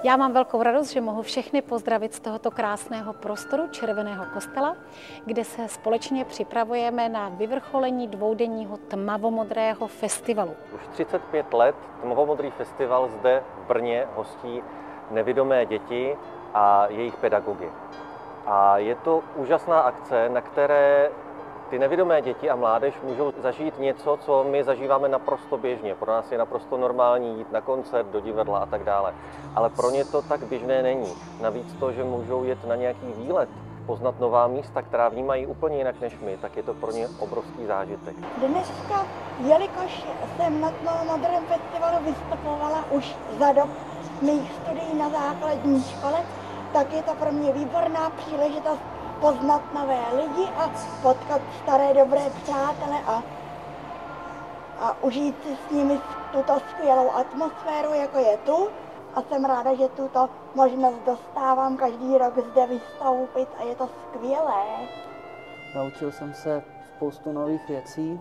Já mám velkou radost, že mohu všechny pozdravit z tohoto krásného prostoru Červeného kostela, kde se společně připravujeme na vyvrcholení dvoudenního tmavomodrého festivalu. Už 35 let Tmavomodrý festival zde v Brně hostí nevidomé děti a jejich pedagogy. A je to úžasná akce, na které ty nevidomé děti a mládež můžou zažít něco, co my zažíváme naprosto běžně. Pro nás je naprosto normální jít na koncert, do divadla a tak dále. Ale pro ně to tak běžné není. Navíc to, že můžou jet na nějaký výlet, poznat nová místa, která vnímají úplně jinak než my, tak je to pro ně obrovský zážitek. Dneska, jelikož jsem na Tmavomodrém festivalu vystupovala už za dob mých studií na základní škole, tak je to pro mě výborná příležitost poznat nové lidi a potkat staré dobré přátele a užít si s nimi tuto skvělou atmosféru, jako je tu. A jsem ráda, že tuto možnost dostávám každý rok zde vystoupit a je to skvělé. Naučil jsem se spoustu nových věcí.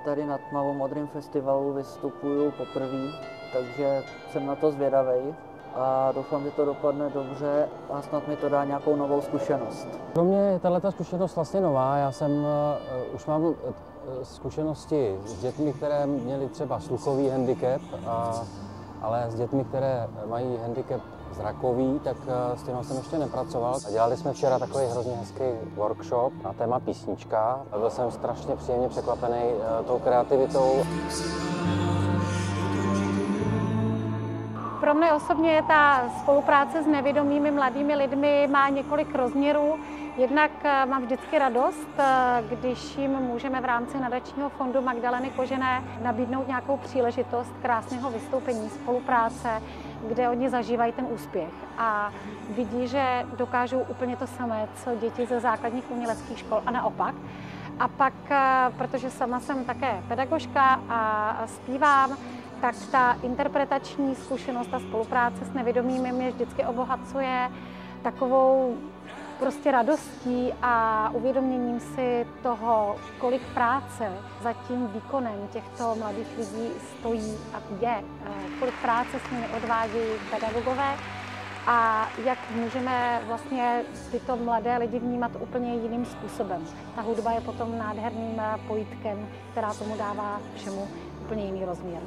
Tady na Tmavomodrém festivalu vystupuju poprvé, takže jsem na to zvědavej. A doufám, že to dopadne dobře a snad mi to dá nějakou novou zkušenost. Pro mě je tato zkušenost vlastně nová. Já už mám zkušenosti s dětmi, které měly třeba sluchový handicap, ale s dětmi, které mají handicap zrakový, tak s těma jsem ještě nepracoval. A dělali jsme včera takový hrozně hezký workshop na téma písnička. Byl jsem strašně příjemně překvapený tou kreativitou. Pro mě osobně je ta spolupráce s nevidomými mladými lidmi má několik rozměrů. Jednak mám vždycky radost, když jim můžeme v rámci nadačního fondu Magdaleny Kožené nabídnout nějakou příležitost krásného vystoupení, spolupráce, kde oni zažívají ten úspěch a vidí, že dokážou úplně to samé, co děti ze základních uměleckých škol a naopak. A pak, protože sama jsem také pedagožka a zpívám, tak ta interpretační zkušenost a spolupráce s nevidomými mě vždycky obohacuje takovou prostě radostí a uvědoměním si toho, kolik práce za tím výkonem těchto mladých lidí stojí a je, kolik práce s nimi odvádějí pedagogové a jak můžeme vlastně tyto mladé lidi vnímat úplně jiným způsobem. Ta hudba je potom nádherným pojítkem, která tomu dává všemu úplně jiný rozměr.